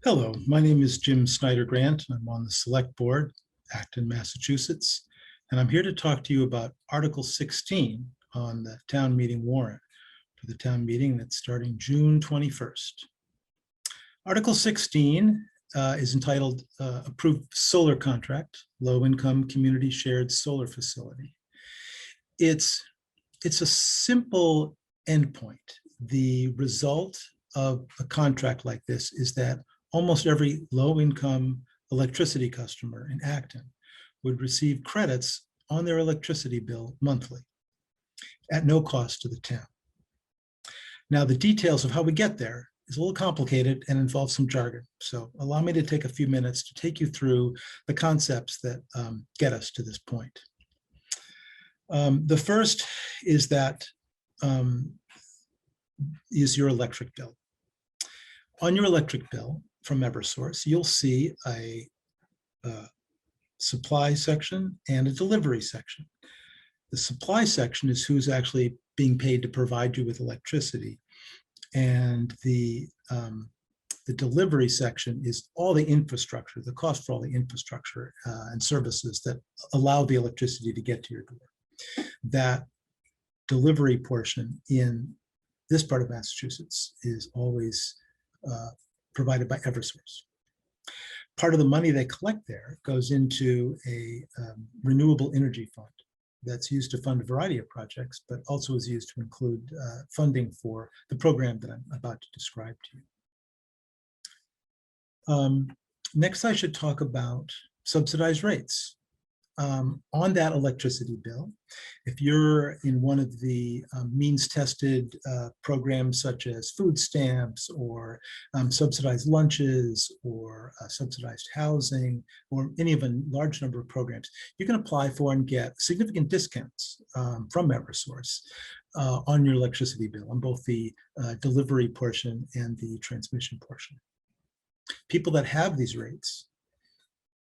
Hello, my name is Jim Snyder Grant. I'm on the Select Board, Acton, Massachusetts, and I'm here to talk to you about Article 16 on the town meeting warrant for the town meeting that's starting June 21st. Article 16 is entitled Approved Solar Contract, Low Income Community Shared Solar Facility. It's a simple endpoint. The result of a contract like this is that almost every low-income electricity customer in Acton would receive credits on their electricity bill monthly at no cost to the town. Now, the details of how we get there is a little complicated and involves some jargon. So allow me to take a few minutes to take you through the concepts that get us to this point. The first is that is your electric bill. On your electric bill from Eversource, you'll see a supply section and a delivery section. The supply section is who's actually being paid to provide you with electricity, and the delivery section is all the infrastructure, the cost for all the infrastructure and services that allow the electricity to get to your door. That delivery portion in this part of Massachusetts is always provided by Eversource. Part of the money they collect there goes into a renewable energy fund that's used to fund a variety of projects, but also is used to include funding for the program that I'm about to describe to you. Next, I should talk about subsidized rates. On that electricity bill, if you're in one of the means-tested programs such as food stamps or subsidized lunches or subsidized housing or any of a large number of programs, you can apply for and get significant discounts from Eversource on your electricity bill, on both the delivery portion and the transmission portion. People that have these rates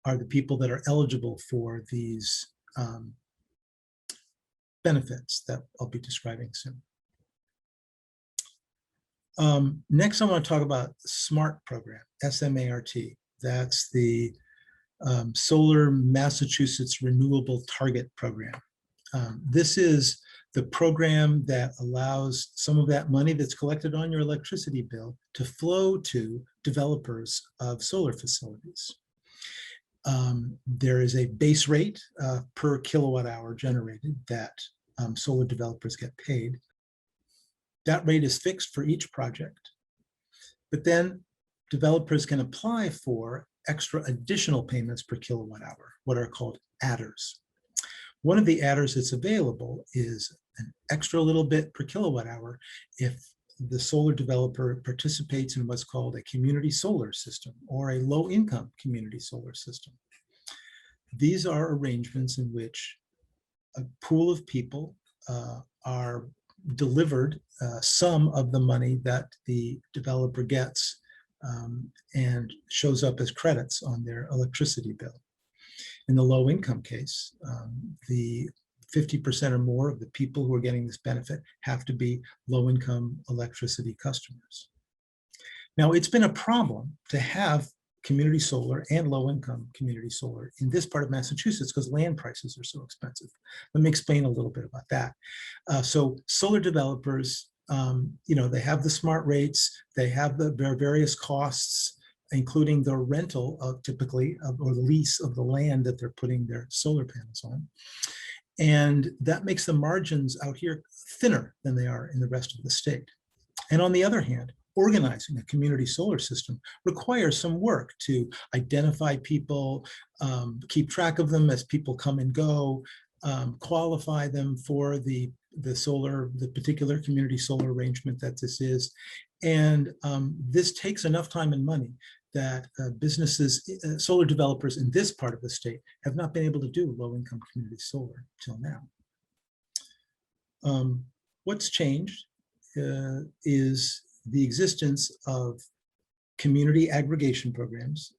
are the people that are eligible for these benefits that I'll be describing soon. Next, I want to talk about SMART program, S-M-A-R-T. That's the Solar Massachusetts Renewable Target Program. This is the program that allows some of that money that's collected on your electricity bill to flow to developers of solar facilities. There is a base rate per kilowatt hour generated that solar developers get paid. That rate is fixed for each project, but then developers can apply for extra additional payments per kilowatt hour, what are called adders. One of the adders that's available is an extra little bit per kilowatt hour if the solar developer participates in what's called a community solar system or a low-income community solar system. These are arrangements in which a pool of people are delivered some of the money that the developer gets and shows up as credits on their electricity bill. In the low-income case, the 50% or more of the people who are getting this benefit have to be low-income electricity customers. Now, it's been a problem to have community solar and low-income community solar in this part of Massachusetts because land prices are so expensive. Let me explain a little bit about that. So solar developers, they have the smart rates, they have their various costs, including the rental of typically or the lease of the land that they're putting their solar panels on. And that makes the margins out here thinner than they are in the rest of the state. And on the other hand, organizing a community solar system requires some work to identify people, keep track of them as people come and go, qualify them for the particular community solar arrangement that this is. And this takes enough time and money that businesses, solar developers in this part of the state have not been able to do low-income community solar till now. What's changed is the existence of community aggregation programs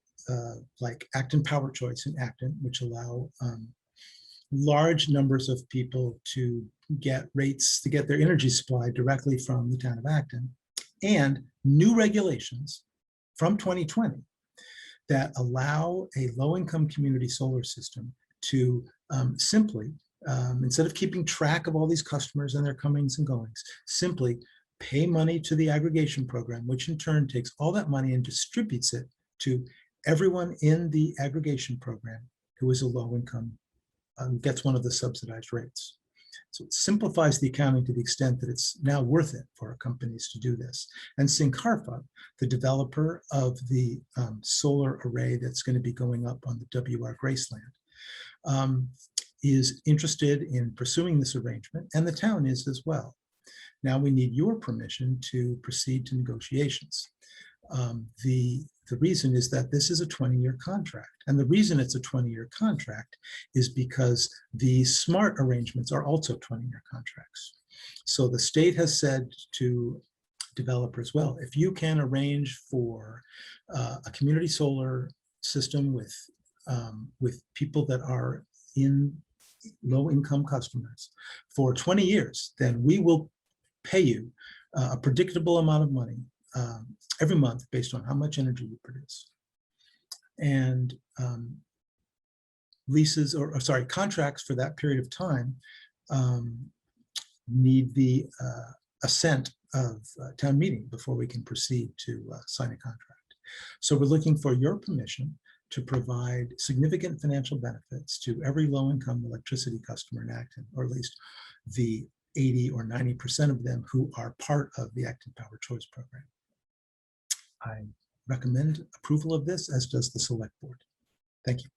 like Acton Power Choice in Acton, which allow large numbers of people to get rates to get their energy supply directly from the town of Acton, and new regulations from 2020 that allow a low-income community solar system to simply, instead of keeping track of all these customers and their comings and goings, simply pay money to the aggregation program, which in turn takes all that money and distributes it to everyone in the aggregation program who is a low income, gets one of the subsidized rates. So it simplifies the accounting to the extent that it's now worth it for companies to do this. And Sincarfa, the developer of the solar array that's going to be going up on the WR Graceland, is interested in pursuing this arrangement, and the town is as well. Now we need your permission to proceed to negotiations. The reason is that this is a 20-year contract. And the reason it's a 20-year contract is because the SMART arrangements are also 20-year contracts. So the state has said to developers, well, if you can arrange for a community solar system with people that are in low-income customers for 20 years, then we will pay you a predictable amount of money every month based on how much energy you produce. And leases, or sorry, contracts for that period of time need the assent of town meeting before we can proceed to sign a contract. So we're looking for your permission to provide significant financial benefits to every low-income electricity customer in Acton, or at least the 80 or 90% of them who are part of the Acton Power Choice Program. I recommend approval of this, as does the Select Board. Thank you.